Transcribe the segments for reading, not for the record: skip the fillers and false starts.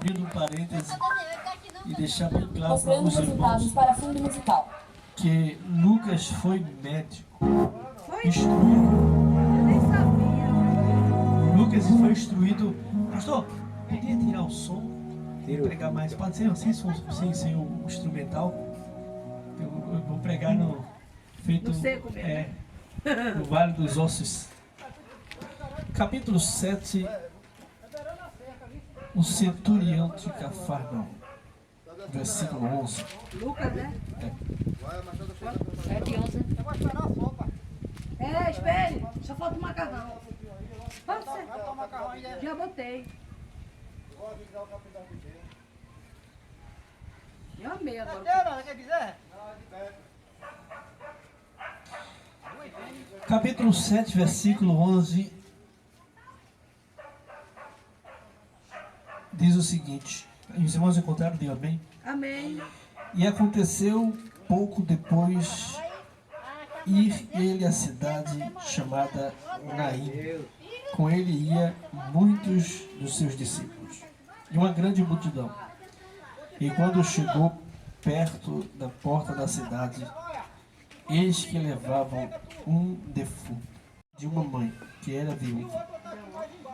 abrindo um parêntese e deixar bem claro para Mostrando os resultados irmãos para fundo musical. que Lucas foi médico, Foi? instruído. Eu nem sabia. Lucas foi instruído. Pastor, podia tirar o som? Pregar mais. Pode ser sem som, sem o instrumental. Eu vou pregar no feito No seco mesmo, no Vale dos Ossos. Capítulo 7. O centurião de Cafarnaum. Versículo 11. Lucas, né? É de 11. É, espere. Só falta o macarrão. Pode ser. Já botei. Eu amei agora. Capítulo 7, versículo 11. Diz o seguinte. Os irmãos encontraram, diga bem. Amém. E aconteceu pouco depois ir ele à cidade chamada Naim. Com ele ia muitos dos seus discípulos e uma grande multidão. E quando chegou perto da porta da cidade, eis que levavam um defunto de uma mãe que era viúva.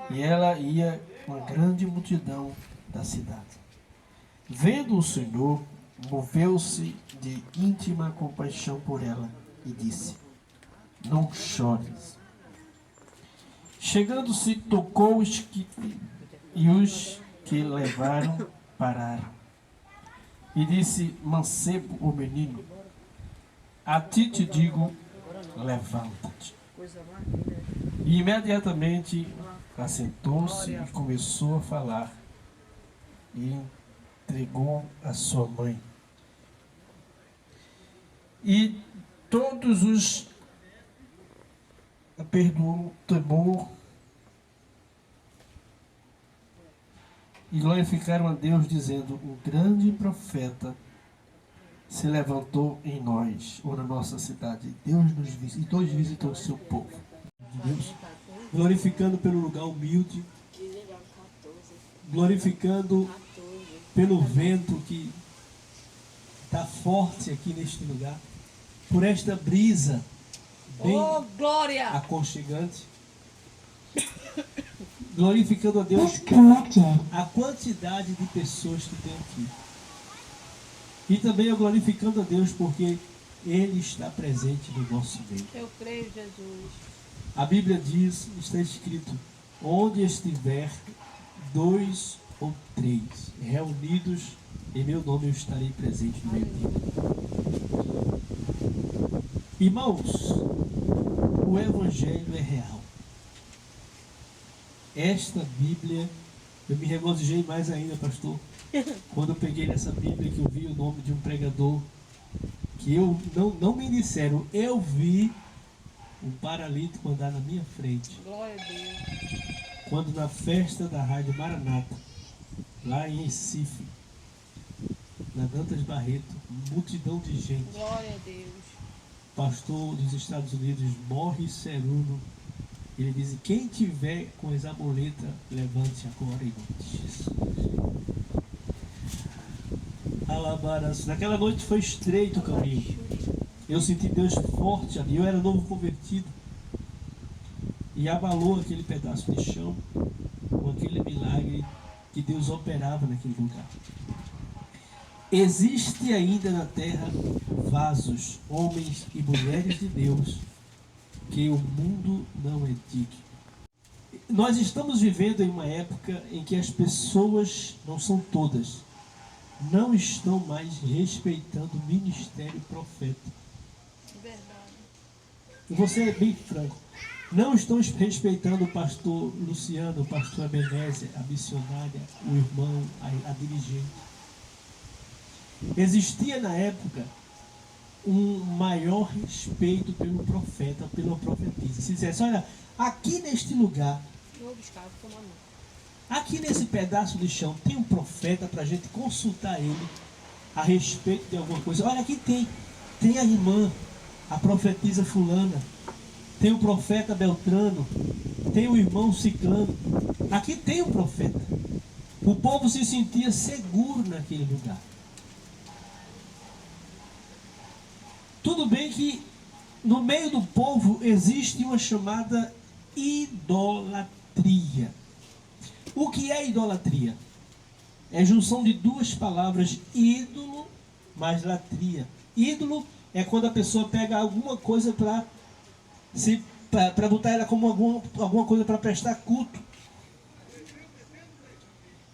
E ela ia uma grande multidão da cidade. Vendo o Senhor, moveu-se de íntima compaixão por ela e disse: não chores. Chegando-se, tocou o esquife e os que levaram pararam. E disse: mancebo, o menino, a ti te digo, levanta-te. E imediatamente assentou-se e começou a falar. E entregou a sua mãe. E todos os perdoou o temor e glorificaram a Deus, dizendo: um grande profeta se levantou em nós, ou na nossa cidade. Deus nos visitou, Deus visitou o seu povo. Deus, glorificando pelo lugar humilde, glorificando pelo vento que está forte aqui neste lugar, por esta brisa bem Glória! aconchegante, glorificando a Deus a quantidade de pessoas que tem aqui. E também eu glorificando a Deus porque Ele está presente no nosso meio. Eu creio, Jesus. A Bíblia diz, está escrito: onde estiver 2 ou 3 reunidos em meu nome, eu estarei presente no meio deles. Irmãos, o Evangelho é real. Esta Bíblia, eu me regozijei mais ainda, pastor, quando eu peguei nessa Bíblia que eu vi o nome de um pregador, que eu não me disseram, eu vi um paralítico andar na minha frente. Glória a Deus. Quando na festa da Rádio Maranata, lá em Recife, na Dantas Barreto, multidão de gente. Glória a Deus. Pastor dos Estados Unidos, Morris Cerulo, ele diz: quem tiver com essa boleta, levante agora em nome de Jesus. Alabaras. Naquela noite foi estreito o caminho. Eu senti Deus forte ali. Eu era novo convertido. E abalou aquele pedaço de chão com aquele milagre que Deus operava naquele lugar. Existe ainda na terra vasos, homens e mulheres de Deus, que o mundo não é digno. Nós estamos vivendo em uma época em que as pessoas, não são todas, não estão mais respeitando o ministério profético. Verdade. E você é bem franco. Não estão respeitando o pastor Luciano, o pastor Ebenezer, a missionária, o irmão, a dirigente. Existia na época um maior respeito pelo profeta, pela profetisa. Se dissesse: olha, aqui neste lugar, Vou buscar, vou tomar não. aqui nesse pedaço de chão, tem um profeta para a gente consultar ele a respeito de alguma coisa. Olha, aqui tem a irmã, a profetisa fulana, tem o profeta Beltrano, tem o irmão Ciclano. Aqui tem um profeta. O povo se sentia seguro naquele lugar. Tudo bem que no meio do povo existe uma chamada idolatria. O que é idolatria? É a junção de duas palavras, ídolo mais latria. Ídolo é quando a pessoa pega alguma coisa para botar ela como alguma coisa para prestar culto.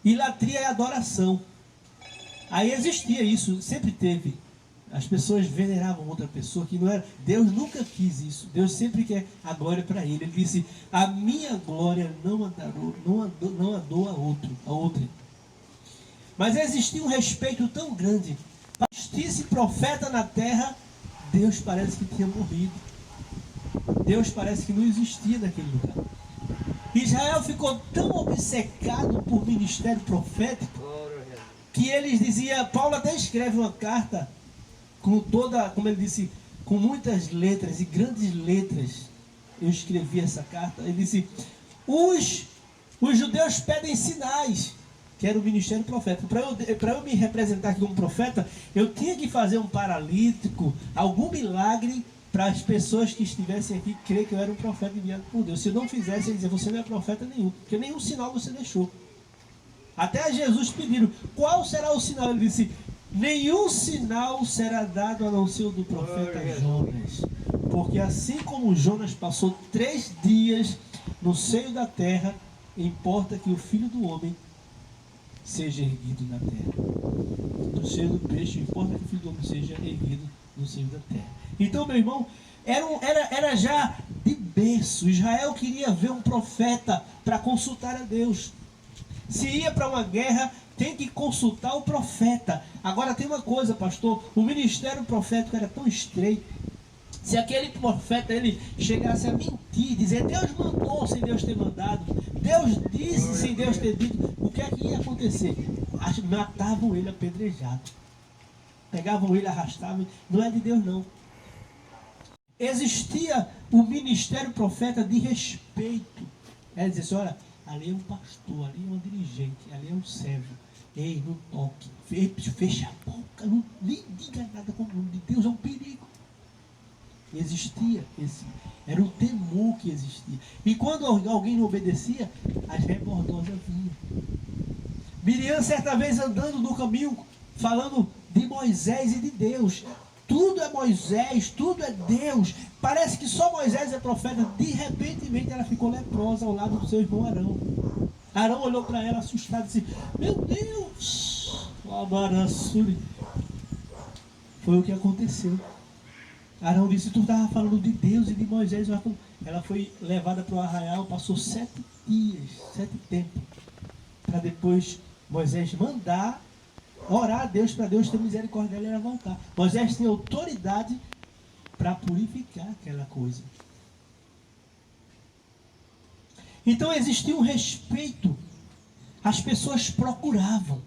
E latria é adoração. Aí existia isso, sempre teve. As pessoas veneravam outra pessoa que não era. Deus nunca quis isso. Deus sempre quer a glória para ele. Ele disse: a minha glória não adou a outra. Mas existia um respeito tão grande. Para existisse profeta na terra, Deus parece que tinha morrido. Deus parece que não existia naquele lugar. Israel ficou tão obcecado por ministério profético que eles diziam, Paulo até escreve uma carta com toda, como ele disse, com muitas letras e grandes letras. Eu escrevi essa carta. Ele disse: os judeus pedem sinais, que era o ministério profético. Para eu me representar aqui como profeta, eu tinha que fazer um paralítico, algum milagre, para as pessoas que estivessem aqui crer que eu era um profeta enviado por Deus. Se eu não fizesse, ele dizia: você não é profeta nenhum, porque nenhum sinal você deixou. Até a Jesus pediram: qual será o sinal? Ele disse: nenhum sinal será dado a não ser o do profeta Jonas. Porque assim como Jonas passou 3 dias no seio da terra, importa que o Filho do Homem seja erguido na terra. No seio do peixe, importa que o Filho do Homem seja erguido no seio da terra. Então, meu irmão, era já de berço. Israel queria ver um profeta para consultar a Deus. Se ia para uma guerra, tem que consultar o profeta. Agora tem uma coisa, pastor, o ministério profético era tão estreito. Se aquele profeta ele chegasse a mentir, dizer Deus mandou sem Deus ter mandado, Deus disse sem Deus ter dito, o que é que ia acontecer? Matavam ele apedrejado, pegavam ele, arrastavam. Não é de Deus não. Existia o ministério profeta de respeito. É dizer assim: olha, ali é um pastor, ali é um dirigente, ali é um servo. Ei, não toque, fecha a boca, não, nem diga nada com o nome de Deus, é um perigo. Existia era o temor que existia. E quando alguém não obedecia, as rebordosas vinham. Miriam, certa vez andando no caminho, falando de Moisés e de Deus. Tudo é Moisés, tudo é Deus. Parece que só Moisés é profeta. De repente ela ficou leprosa ao lado do seu irmão Arão. Arão olhou para ela assustado e disse: meu Deus! Foi o que aconteceu. Arão disse: tu estava falando de Deus e de Moisés. Ela foi levada para o arraial, passou 7 dias, 7 tempos, para depois Moisés mandar orar a Deus, para Deus ter misericórdia dela e ela voltar. Moisés tinha autoridade para purificar aquela coisa. Então existia um respeito. As pessoas procuravam.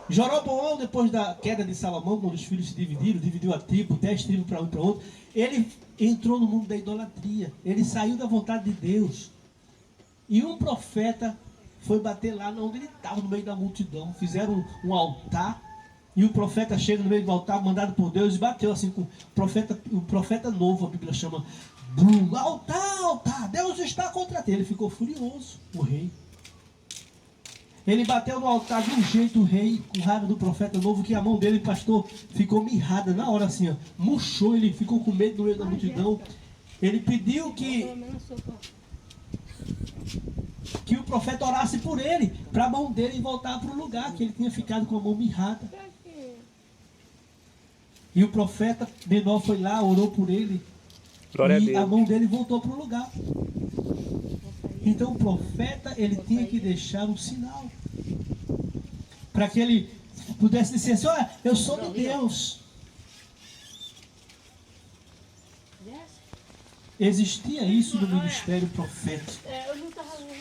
Jeroboão, depois da queda de Salomão, quando os filhos se dividiu a tribo, 10 tribos para um e para outro, ele entrou no mundo da idolatria. Ele saiu da vontade de Deus. E um profeta foi bater lá onde ele estava, no meio da multidão. Fizeram um altar. E o profeta chega no meio do altar, mandado por Deus, e bateu assim com o profeta novo, a Bíblia chama. Altar, Deus está contra ti. Ele ficou furioso, o rei. Ele bateu no altar de um jeito, o rei, com raiva do profeta novo, que a mão dele, pastor, ficou mirrada na hora assim, ó, murchou, ele ficou com medo no meio da multidão. Ele pediu que o profeta orasse por ele, para a mão dele voltar para o lugar, que ele tinha ficado com a mão mirrada. E o profeta menor foi lá, orou por ele, e a mão dele voltou para o lugar. Então o profeta, ele tinha que deixar um sinal, para que ele pudesse dizer assim: olha, eu sou de Deus. Existia isso no ministério profético.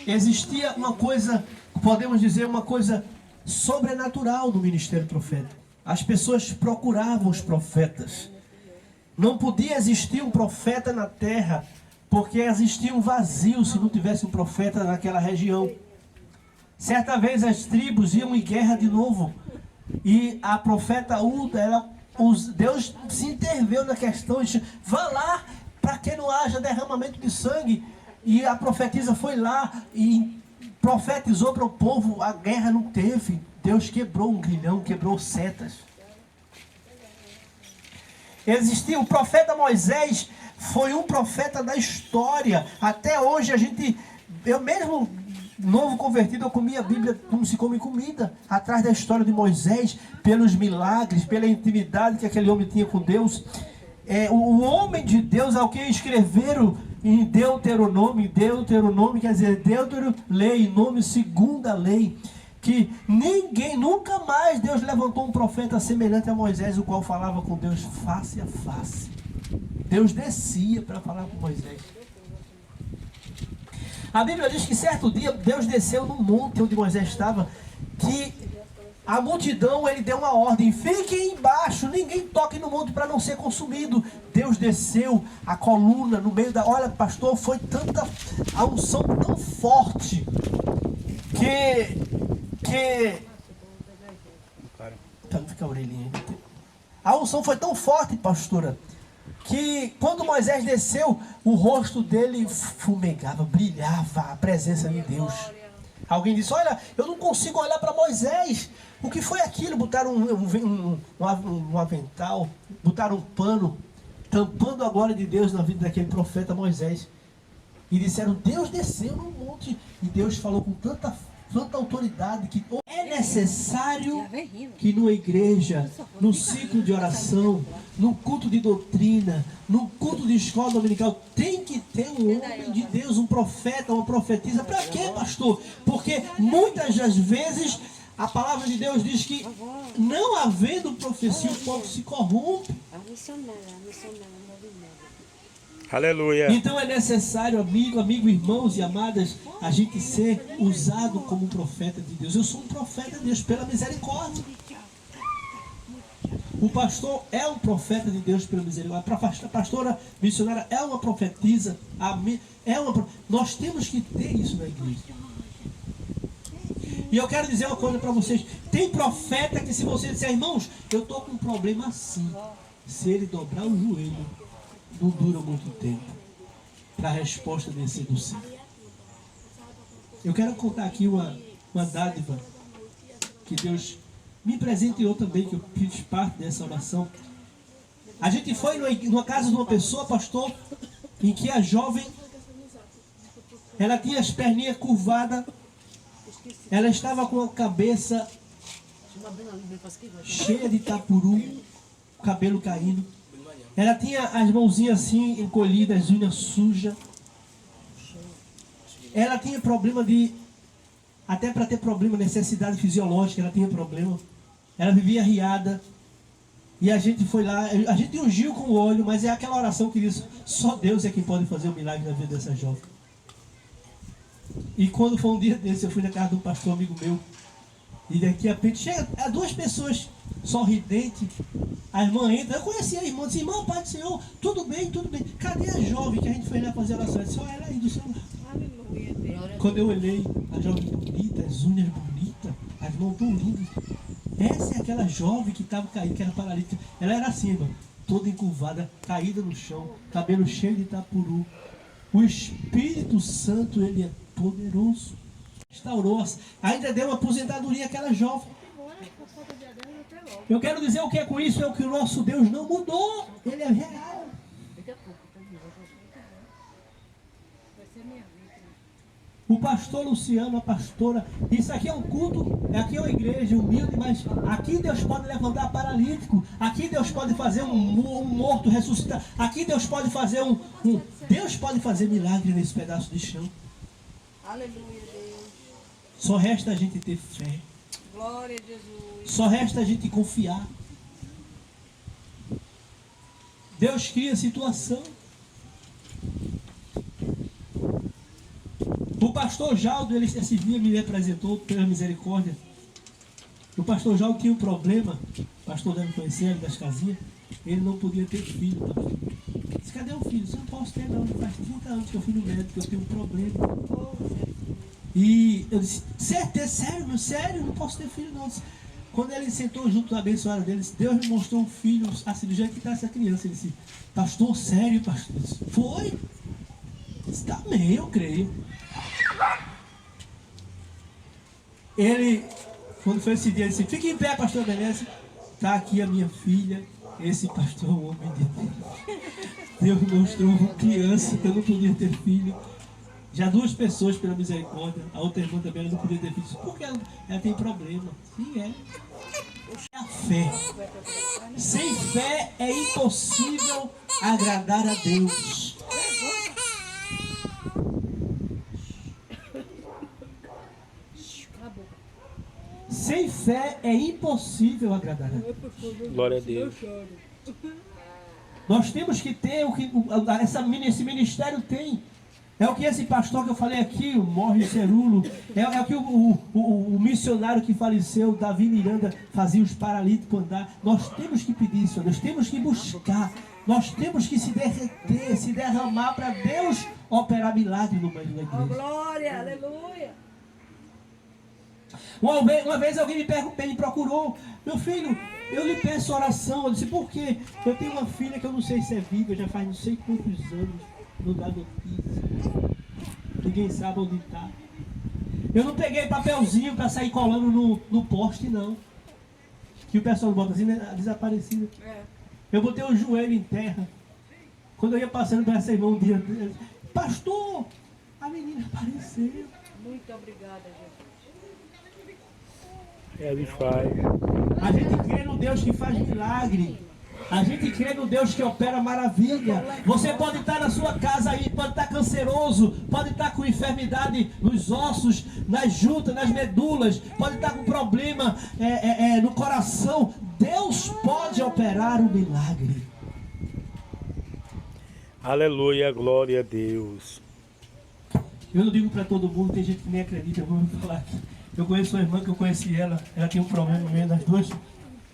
Existia uma coisa, podemos dizer, uma coisa sobrenatural no ministério profético. As pessoas procuravam os profetas. Não podia existir um profeta na terra, porque existia um vazio se não tivesse um profeta naquela região. Certa vez as tribos iam em guerra de novo. E a profeta Ulda, Deus se interveio na questão, disse, vá lá para que não haja derramamento de sangue. E a profetisa foi lá e profetizou para o povo, a guerra não teve. Deus quebrou um grilhão, quebrou setas. Existia o profeta Moisés, foi um profeta da história. Até hoje eu mesmo, novo convertido, eu comia a Bíblia como se come comida, atrás da história de Moisés, pelos milagres, pela intimidade que aquele homem tinha com Deus. O homem de Deus, ao que escreveram em Deuteronômio quer dizer, Deutero, lei, nome, segunda lei, que ninguém, nunca mais Deus levantou um profeta semelhante a Moisés, o qual falava com Deus face a face. Deus descia para falar com Moisés. A Bíblia diz que certo dia Deus desceu no monte onde Moisés estava, que a multidão, ele deu uma ordem, fiquem embaixo, ninguém toque no monte para não ser consumido. Deus desceu, a coluna no meio da... Olha, pastor, foi tanta a unção tão forte que não fica a orelhinha. A unção foi tão forte, pastora, que quando Moisés desceu, o rosto dele fumegava, brilhava a presença de Deus. Alguém disse, olha, eu não consigo olhar para Moisés. O que foi aquilo? Botaram um avental, botaram um pano, tampando a glória de Deus na vida daquele profeta Moisés. E disseram, Deus desceu no monte. E Deus falou com tanta autoridade que é necessário que numa igreja, no ciclo de oração, no culto de doutrina, no culto de escola dominical, tem que ter um homem de Deus, um profeta, uma profetisa. Para quê, pastor? Porque muitas das vezes a palavra de Deus diz que não havendo profecia, o povo se corrompe. Aleluia. Então é necessário, amigo, irmãos e amadas, a gente ser usado como um profeta de Deus. Eu sou um profeta de Deus pela misericórdia. O pastor é um profeta de Deus pela misericórdia. A pastora missionária é uma profetisa. Nós temos que ter isso na igreja. E eu quero dizer uma coisa para vocês. Tem profeta que, se você disser, irmãos, eu estou com um problema assim, se ele dobrar o joelho, não dura muito tempo para a resposta descer do céu. Eu quero contar aqui uma dádiva que Deus me presenteou também, que eu fiz parte dessa oração. A gente foi numa casa de uma pessoa, pastor, em que a jovem, ela tinha as perninhas curvadas, ela estava com a cabeça cheia de tapuru, o cabelo caindo. Ela tinha as mãozinhas assim, encolhidas, as unhas sujas. Ela tinha problema até para ter problema, necessidade fisiológica, ela tinha problema. Ela vivia riada. E a gente foi lá, a gente ungiu com o óleo, mas é aquela oração que diz, só Deus é quem pode fazer o milagre na vida dessa jovem. E quando foi um dia desse, eu fui na casa de um pastor amigo meu. E daqui a pouco chega duas pessoas sorridentes. A irmã entra, eu conheci a irmã, disse, irmã, Pai do Senhor, tudo bem, tudo bem. Cadê a jovem que a gente foi lá fazer oração? Eu disse, olha ela aí do celular. Quando eu olhei, a jovem bonita, as unhas bonitas, as mãos tão lindas. Essa é aquela jovem que estava caída, que era paralítica. Ela era assim, irmã, toda encurvada, caída no chão, cabelo cheio de tapuru. O Espírito Santo, ele é poderoso. Restaurou, ainda deu uma aposentadoria àquela jovem. Eu quero dizer o que é com isso, é o que o nosso Deus não mudou. Ele é real. O pastor Luciano, a pastora, isso aqui é um culto, aqui é uma igreja humilde, mas aqui Deus pode levantar paralítico, aqui Deus pode fazer um morto ressuscitar, aqui Deus pode fazer Deus pode fazer milagre nesse pedaço de chão. Aleluia, Deus. Só resta a gente ter fé. Glória a Jesus. Só resta a gente confiar. Deus cria a situação. O pastor Jaldo, ele esse dia me apresentou pela misericórdia. O pastor Jaldo tinha um problema, o pastor deve conhecer ele das casinhas, ele não podia ter filho. Pastor. Disse, cadê o filho? Você não posso ter não, faz 30 anos que eu fui no médico, eu tenho um problema. E eu disse, sério, meu, sério, não posso ter filho não. Disse, quando ele sentou junto à abençoada dele, disse, Deus me mostrou um filho, assim, do jeito que está essa criança. Ele disse, pastor, sério, pastor? Eu disse, foi? Eu disse, tá bem, eu creio. Ele, quando foi esse dia, ele disse, fique em pé, pastor Benesse. Está aqui a minha filha, esse pastor é um homem de Deus. Deus me mostrou uma criança que eu não podia ter filho. Já 2 pessoas, pela misericórdia, a outra irmã também ela não podia ter filho. Porque ela tem problema. Sim, é. É a fé. Sem fé é impossível agradar a Deus. Sem fé é impossível agradar a Deus. Glória a Deus. Nós temos que ter o que esse ministério tem. É o que esse pastor que eu falei aqui, o Morre Cerulo, é o que o missionário que faleceu, Davi Miranda, fazia os paralíticos andar. Nós temos que pedir isso, nós temos que buscar, nós temos que se derreter, se derramar para Deus operar milagre no meio da igreja. Glória, aleluia. Uma vez alguém me procurou, meu filho, eu lhe peço oração. Eu disse, por quê? Eu tenho uma filha que eu não sei se é viva, já faz não sei quantos anos, não dá notícia, ninguém sabe onde está. Eu não peguei papelzinho para sair colando no poste, não, que o pessoal bota assim, né, desaparecida. Eu botei o joelho em terra. Quando eu ia passando para essa irmã um dia, pastor, a menina apareceu. Muito obrigada, Jesus. Ele faz. A gente crê no Deus que faz milagre. A gente crê no Deus que opera maravilha. Você pode estar na sua casa aí, pode estar canceroso, pode estar com enfermidade nos ossos, nas juntas, nas medulas, pode estar com problema no coração. Deus pode operar o milagre. Aleluia, glória a Deus. Eu não digo para todo mundo, tem gente que nem acredita, eu vou falar aqui. Eu conheço uma irmã que eu conheci ela tinha um problema no meio das duas,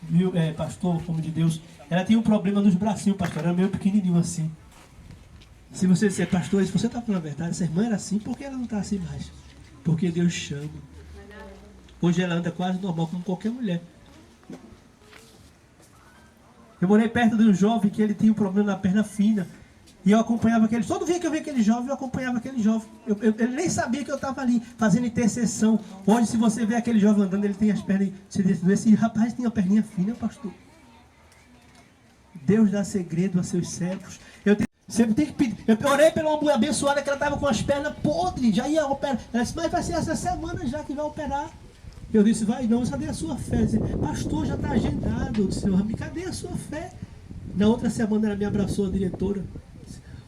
viu, pastor, homem de Deus. Ela tinha um problema nos bracinhos, pastor, era meio pequenininho assim. Se você disser, pastor, se você está falando a verdade, essa irmã era assim, por que ela não está assim mais? Porque Deus chama. Hoje ela anda quase normal, como qualquer mulher. Eu morei perto de um jovem que ele tinha um problema na perna fina. E eu acompanhava aquele, todo dia que eu via aquele jovem, eu acompanhava aquele jovem. Ele nem sabia que eu estava ali, fazendo intercessão. Hoje, se você vê aquele jovem andando, ele tem as pernas, você diz, esse rapaz tem uma perninha fina, pastor. Deus dá segredo a seus servos. Sempre tem que pedir. Eu orei pela uma mulher abençoada que ela estava com as pernas podres, já ia operar. Ela disse, mas vai ser essa semana já que vai operar. Eu disse, vai não, cadê a sua fé? Disse, pastor, já está agendado. Eu disse, cadê a sua fé? Na outra semana ela me abraçou, a diretora.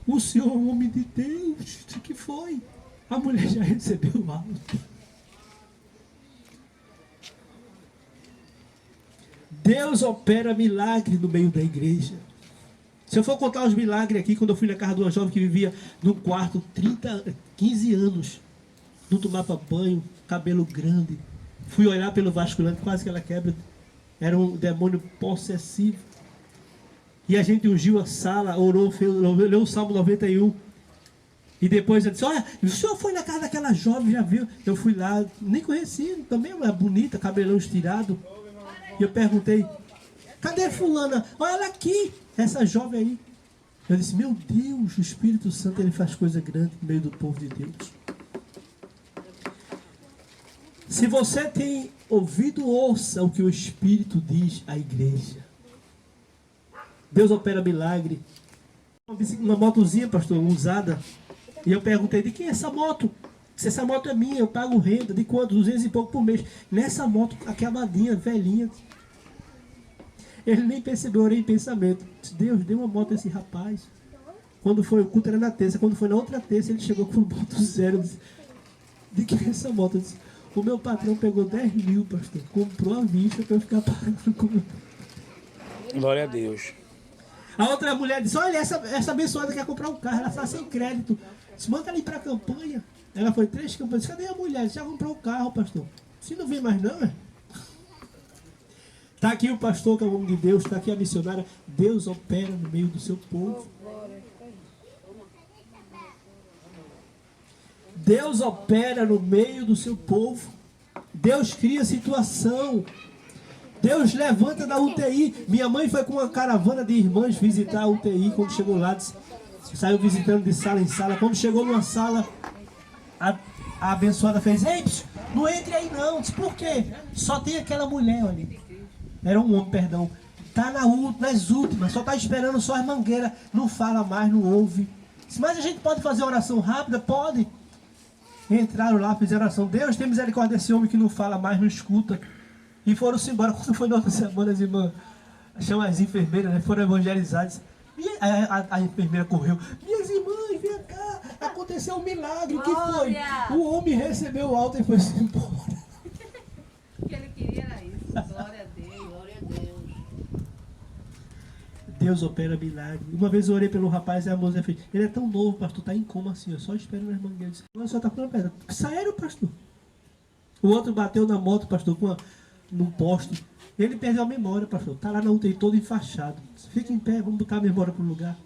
O senhor é um homem de Deus. O que foi? A mulher já recebeu o alto. Deus opera milagre no meio da igreja. Se eu for contar os milagres aqui, quando eu fui na casa de uma jovem que vivia num quarto 15 anos, não tomava banho, cabelo grande. Fui olhar pelo vasculante, quase que ela quebra. Era um demônio possessivo. E a gente ungiu a sala, orou, leu o Salmo 91. E depois eu disse, olha, o senhor foi na casa daquela jovem, já viu? Eu fui lá, nem conhecia, também era bonita, cabelão estirado. E eu perguntei, cadê fulana? Olha ela aqui, essa jovem aí. Eu disse, meu Deus, o Espírito Santo ele faz coisa grande no meio do povo de Deus. Se você tem ouvido, ouça o que o Espírito diz à igreja. Deus opera milagre. Uma motozinha, pastor, usada. E eu perguntei, de quem é essa moto? Se essa moto é minha, eu pago renda. De quanto? 200 e pouco por mês. Nessa moto, acabadinha, velhinha. Ele nem percebeu, orei em pensamento. Deus, deu uma moto a esse rapaz. Quando foi, o culto era na terça. Quando foi na outra terça, ele chegou com moto zero. Disse, de quem é essa moto? Eu disse, o meu patrão pegou 10 mil, pastor. Comprou à vista para eu ficar pagando com... Glória a Deus. A outra mulher disse, olha, essa abençoada quer comprar um carro, ela está sem crédito. Disse, manda ela ir para a campanha. Ela foi 3 campanhas. Disse, cadê a mulher? Disse, já comprou um carro, pastor. Se não vem mais não, Está aqui o pastor, que é o homem de Deus, está aqui a missionária. Deus opera no meio do seu povo. Deus opera no meio do seu povo. Deus cria situação. Deus levanta da UTI. Minha mãe foi com uma caravana de irmãs visitar a UTI. Quando chegou lá, saiu visitando de sala em sala. Quando chegou numa sala, a abençoada fez: ei, não entre aí não. Disse: por quê? Só tem aquela mulher, olha. Era um homem, perdão. Tá nas últimas, só tá esperando só as mangueiras. Não fala mais, não ouve. Disse: mas a gente pode fazer oração rápida? Pode. Entraram lá, fizeram oração. Deus tem misericórdia desse homem que não fala mais, não escuta. E foram-se embora. Quando foi na outra semana, as irmãs, chamam as enfermeiras, né, foram evangelizadas. E a enfermeira correu: minhas irmãs, vem cá, aconteceu um milagre. O que foi? O homem recebeu o alta e foi-se embora. O que ele queria era isso. Glória a Deus. Glória a Deus. Deus opera milagre. Uma vez eu orei pelo rapaz e a moça fez: ele é tão novo, pastor, tá em coma assim, eu só espero nas mangueiras. Olha só, tá com uma pedra. Sério, pastor? O outro bateu na moto, pastor, num poste. Ele perdeu a memória, pastor. Tá lá na UTI todo enfaixado. Fica em pé, vamos botar a memória pro lugar.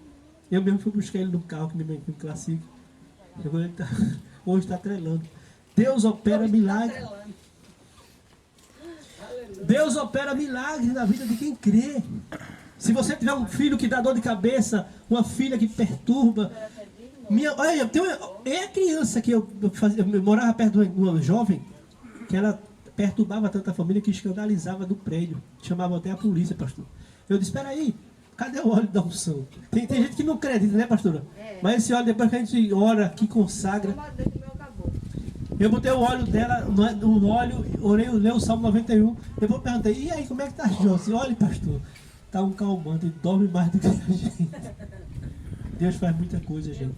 Eu mesmo fui buscar ele no carro, que minha mãe foi um classico. Hoje está trelando. Deus opera milagre. Deus opera milagre na vida de quem crê. Se você tiver um filho que dá dor de cabeça, uma filha que perturba. Olha, é a criança que eu morava perto de uma jovem, que ela perturbava tanta família que escandalizava do prédio. Chamavam até a polícia, pastor. Eu disse: espera aí, cadê o óleo da unção? Tem gente que não acredita, né, pastora? Mas esse óleo, depois que a gente ora, que consagra. Eu botei o óleo dela, o óleo, orei o Salmo 91. Depois perguntei: e aí, como é que tá, José? Olha, pastor, tá um calmante, ele dorme mais do que a gente. Deus faz muita coisa, gente.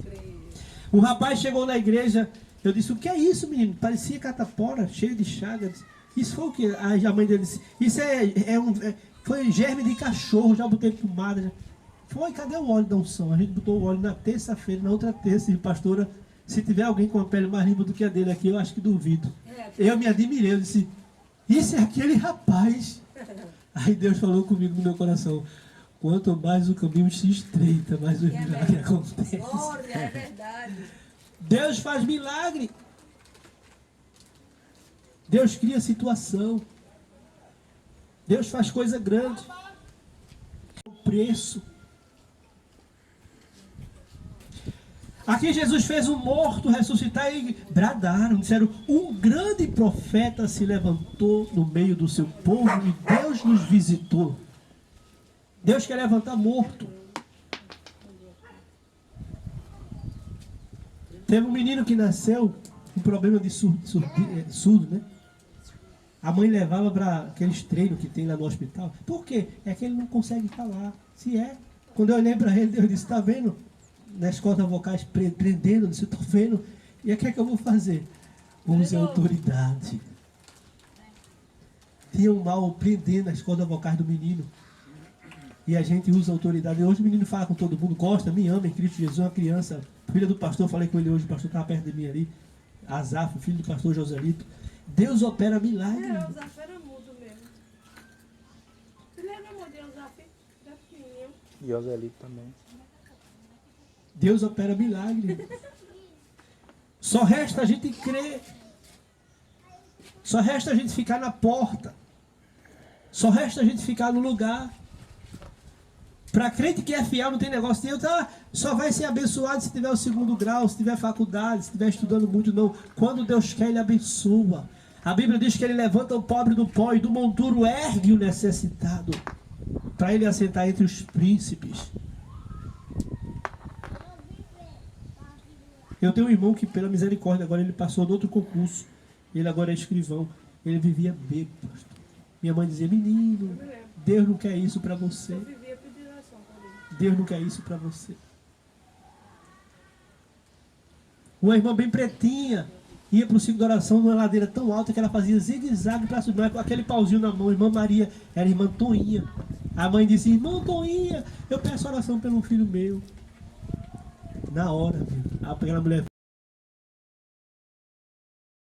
Um rapaz chegou na igreja. Eu disse: o que é isso, menino? Parecia catapora, cheio de chagas. Isso foi o que? A mãe dele disse: isso foi germe de cachorro, já botei pomada. Já. Foi, cadê o óleo da unção? A gente botou o óleo na terça-feira, na outra terça. E pastora, se tiver alguém com a pele mais limpa do que a dele aqui, eu acho que duvido. Eu me admirei, eu disse: isso é aquele rapaz. Aí Deus falou comigo no meu coração: quanto mais o caminho se estreita, mais o milagre acontece. Glória, é verdade. Deus faz milagre. Deus cria situação. Deus faz coisa grande. O preço. Aqui Jesus fez um morto ressuscitar e bradaram, disseram: um grande profeta se levantou no meio do seu povo e Deus nos visitou. Deus quer levantar morto. Teve um menino que nasceu com problema de surdo, né? A mãe levava para aqueles treinos que tem lá no hospital. Por quê? É que ele não consegue falar. Se é. Quando eu olhei para ele, Deus disse: está vendo? Nas cordas vocais prendendo, eu disse: estou vendo. E o que é que eu vou fazer? Use a autoridade. Tinha um mal prendendo as cordas vocais do menino. E a gente usa a autoridade. Hoje o menino fala com todo mundo, gosta, me ama em Cristo Jesus, é uma criança. Filha do pastor, falei com ele hoje, o pastor estava perto de mim ali. Azaf, filho do pastor Joselito. Deus opera milagre. O Azaf era mudo mesmo. Você lembra, amor, de Azaf? Era pequenininho. E Joselito também. Deus opera milagre. Só resta a gente crer. Só resta a gente ficar na porta. Só resta a gente ficar no lugar. Para crente que é fiel, não tem negócio nenhum, tá? Só vai ser abençoado se tiver o 2º grau, se tiver faculdade, se estiver estudando muito, não. Quando Deus quer, Ele abençoa. A Bíblia diz que Ele levanta o pobre do pó e do monturo ergue o necessitado, para Ele assentar entre os príncipes. Eu tenho um irmão que, pela misericórdia, agora ele passou no outro concurso. Ele agora é escrivão. Ele vivia bêbado, pastor. Minha mãe dizia: menino, Deus não quer isso para você. Deus não quer isso para você. Uma irmã bem pretinha ia para o ciclo de oração numa ladeira tão alta que ela fazia zigue-zague para subir, com aquele pauzinho na mão. Irmã Maria, era irmã Toinha. A mãe disse: irmã Toinha, eu peço oração pelo filho meu. Na hora, aquela mulher